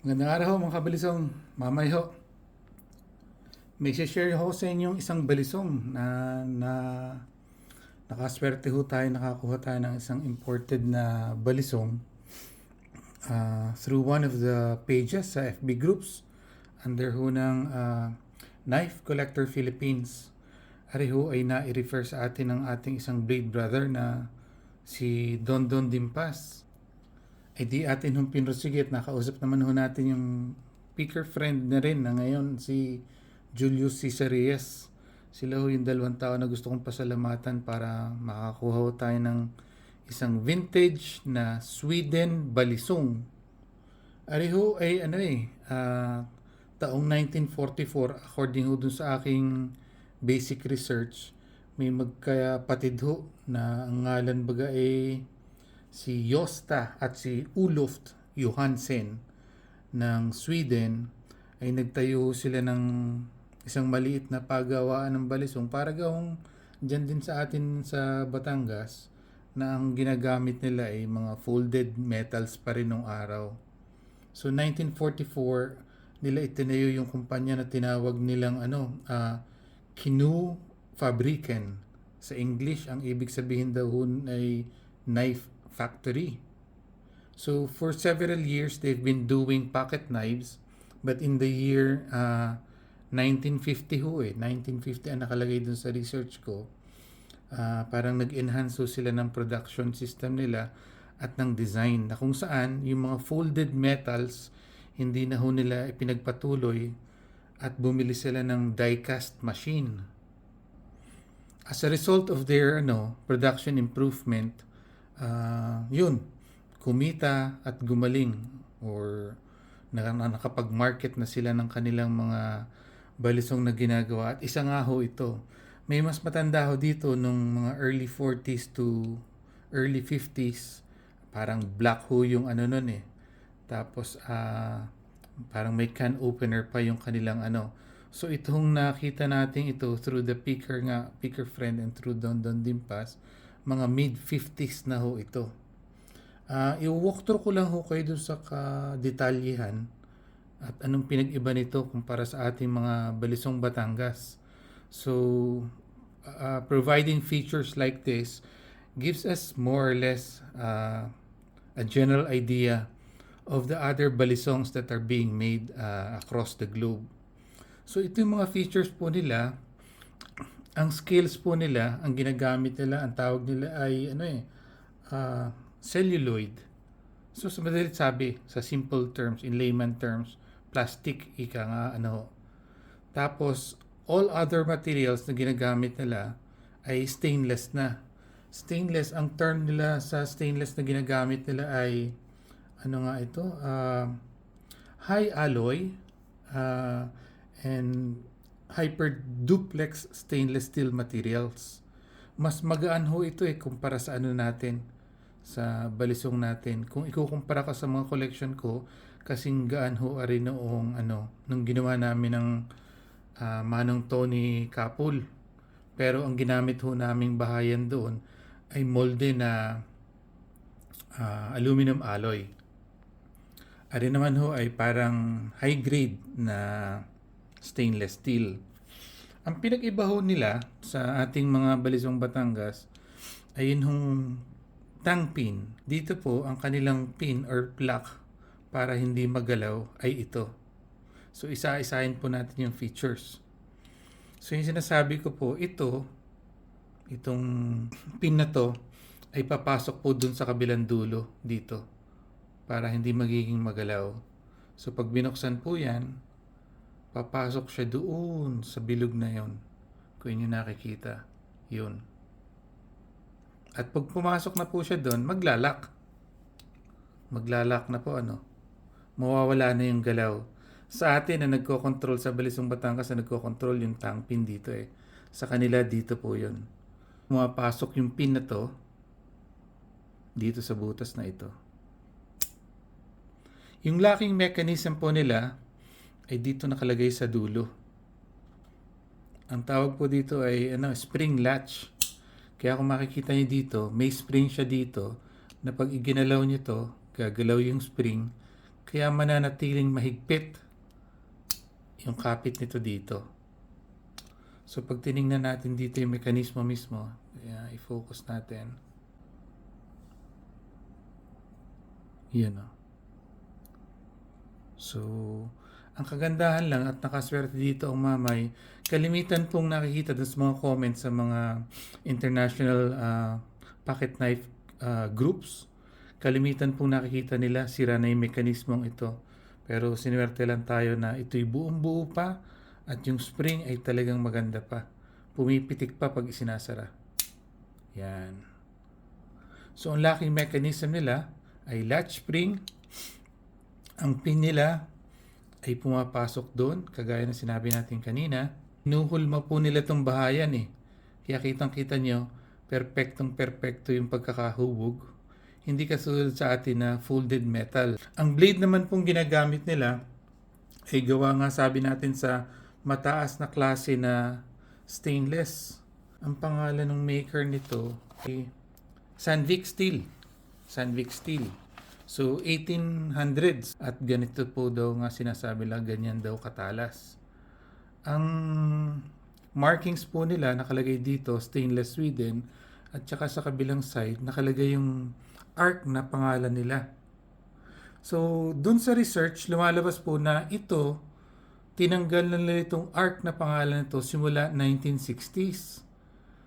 Magandang araw mga kabalisong, mamay ho. May share ho sa inyong isang balisong na nakaswerte ho tayo, nakakuha tayo ng isang imported na balisong through one of the pages sa FB groups under ho ng Knife Collector Philippines. Ari ho ay na-refer sa atin ng ating isang blade brother na si Don Don Dimpas. Ay di atin hong pinrosigit, nakausap naman ho natin yung speaker friend na rin na ngayon si Julius Cesarias. Sila ho yung dalawang tao na gusto kong pasalamatan para makakuha ho tayo ng isang vintage na Sweden balisong. Ari ho ay taong 1944 according ho dun sa aking basic research. May magkapatid ho na ang ngalan baga ay si Josta at si Olof Johansen ng Sweden ay nagtayo sila ng isang maliit na paggawaan ng balisong para gawang dyan din sa atin sa Batangas na ang ginagamit nila ay mga folded metals pa rin nung araw. So 1944 nila itinayo yung kumpanya na tinawag nilang Kinu Fabriken. Sa English, ang ibig sabihin daw ay knife factory. So for several years they've been doing pocket knives, but in the year 1950 1950 ang nakalagay dun sa research ko. Parang nag-enhance sila ng production system nila at ng design na kung saan yung mga folded metals hindi na ho nila ipinagpatuloy at bumili sila ng die-cast machine. As a result of their production improvement, yun, kumita at gumaling or nakapag-market na sila ng kanilang mga balisong na ginagawa. At isa nga ho ito, may mas matanda ho dito nung mga early 40s to early 50s. Parang black ho yung nun eh. Tapos parang may can opener pa yung kanilang So itong nakita natin ito through the picker friend and through Don Don Dimpas, mga mid-50s na ho ito. I-walkthrough ko lang ho kayo dun sa kadetalyehan at anong pinag-iba nito kumpara sa ating mga balisong Batangas. So, providing features like this gives us more or less a general idea of the other balisongs that are being made across the globe. So, ito yung mga features po nila. Ang scales po nila, ang ginagamit nila, ang tawag nila ay celluloid. So sa madalit sabi, sa simple terms, in layman terms, plastic ika nga Tapos all other materials na ginagamit nila ay stainless na. Stainless, ang term nila sa stainless na ginagamit nila ay high alloy and hyper duplex stainless steel materials. Mas magaan ho ito kumpara sa natin, sa balisong natin. Kung ikukumpara ka sa mga collection ko, kasing gaan ho rin noong nung ginawa namin ng Manong Tony Kapul. Pero ang ginamit ho naming bahayan doon ay molde na aluminum alloy. Ari naman ho ay parang high grade na stainless steel. Ang pinag-iba ho nila sa ating mga balisong Batangas ay yun hong tang pin. Dito po ang kanilang pin or plug para hindi magalaw ay ito. So isa-isahin po natin yung features. So yung sinasabi ko po, itong pin na to ay papasok po dun sa kabilang dulo dito para hindi magiging magalaw. So pag binuksan po yan, papasok siya doon sa bilog na yon. Kung inyo nakikita, yun. At pag pumasok na po siya doon, maglalak. Maglalak na po mawawala na yung galaw. Sa atin na nagko-control sa Balisong Batangas na nagko-control yung tang pin dito Sa kanila dito po yun. Pumapasok yung pin na to dito sa butas na ito. Yung locking mechanism po nila ay dito nakalagay sa dulo. Ang tawag po dito ay spring latch. Kaya kung makikita niyo dito, may spring siya dito na pag iginalaw niyo to, gagalaw yung spring, Kaya mananatiling mahigpit yung kapit nito dito. So pag tiningnan natin dito yung mekanismo mismo, i-focus natin. Yan o. So, ang kagandahan lang at nakaswerte dito ang Mamay, kalimitan pong nakikita dun sa mga comments sa mga international pocket knife groups, kalimitan pong nakikita nila sira na yung mekanismong ito. Pero sinuwerte lang tayo na ito'y buong buo pa at yung spring ay talagang maganda pa. Pumipitik pa pag isinasara. Yan. So, ang locking mechanism nila ay latch spring. Ang pin nila ay pumapasok doon, kagaya na sinabi natin kanina. Hinuhulma po nila itong bahayan eh. Kaya kitang-kita nyo, perpektong-perpekto yung pagkakahubog. Hindi kasulad sa atin na folded metal. Ang blade naman pong ginagamit nila ay gawa nga sabi natin sa mataas na klase na stainless. Ang pangalan ng maker nito ay Sandvik Steel. Sandvik Steel. So, 1800s at ganito po daw nga sinasabi lang, ganyan daw katalas. Ang markings po nila nakalagay dito, stainless Sweden, at saka sa kabilang side, nakalagay yung ARC na pangalan nila. So, dun sa research, lumalabas po na ito, tinanggal na nila itong ARC na pangalan nito simula 1960s.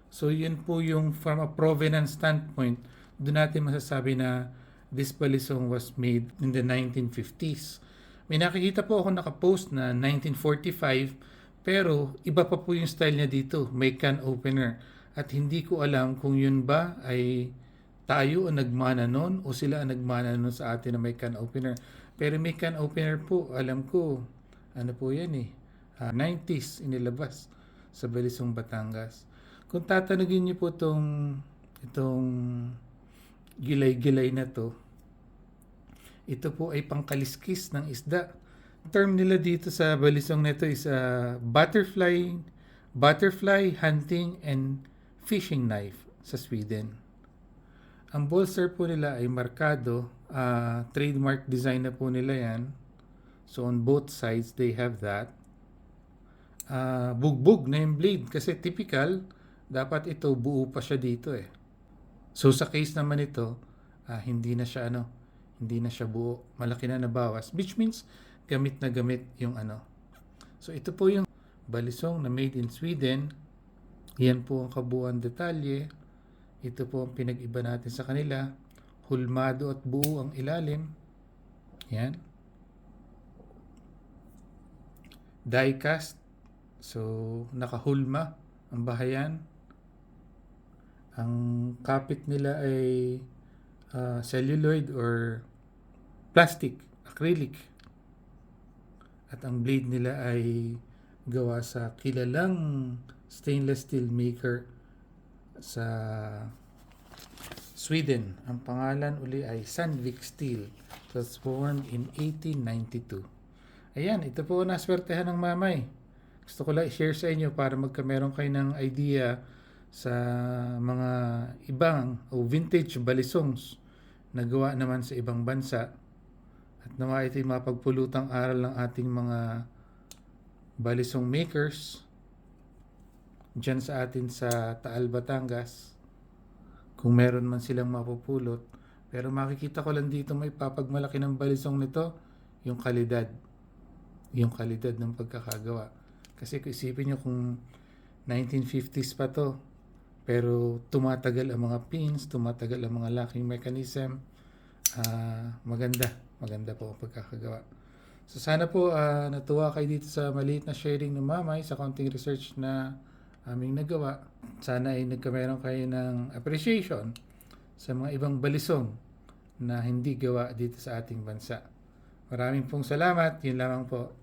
So, yun po yung from a provenance standpoint, doon natin masasabi na this balisong was made in the 1950s. May nakikita po ako nakapost na 1945, pero iba pa po yung style niya dito, may can opener. At hindi ko alam kung yun ba ay tayo ang nagmana nun o sila ang nagmana nun sa atin na may can opener. Pero may can opener po, alam ko, ano po yan eh, 90s inilabas sa Balisong Batangas. Kung tatanungin niyo po itong gilay-gilay na to, ito po ay pangkaliskis ng isda. Term nila dito sa balisong nito is butterfly hunting and fishing knife sa Sweden. Ang bolster po nila ay markado, trademark design na po nila yan. So on both sides they have that. Bugbog na yung blade kasi typical, dapat ito buo pa siya dito eh. So sa case naman ito, hindi na siya buo, malaki na nabawas, which means gamit na gamit yung ano. So ito po yung balisong na made in Sweden. Yan po ang kabuuan detalye. Ito po ang pinag-iba natin sa kanila. Hulmado at buo ang ilalim. Yan. Die cast. So nakahulma ang bahayan. Ang kapit nila ay celluloid or plastic, acrylic. At ang blade nila ay gawa sa kilalang stainless steel maker sa Sweden. Ang pangalan uli ay Sandvik Steel. It was formed in 1892. Ayan, ito po naswertehan ng Mamay. Gusto ko lang i-share sa inyo para magkameron kayo ng idea sa mga ibang o vintage balisongs na gawa naman sa ibang bansa. At nawa ito'y mapagpulutang aral ng ating mga balisong makers dyan sa atin sa Taal, Batangas. Kung meron man silang mapupulot. Pero makikita ko lang dito may papagmalaki ng balisong nito, yung kalidad. Yung kalidad ng pagkakagawa. Kasi kung isipin nyo kung 1950s pa to, pero tumatagal ang mga pins, tumatagal ang mga locking mechanism, maganda po ang pagkakagawa. So sana po natuwa kayo dito sa maliit na sharing ng Mamay sa konting research na aming nagawa. Sana ay nagkameron kayo ng appreciation sa mga ibang balisong na hindi gawa dito sa ating bansa. Maraming pong salamat. Yun lamang po.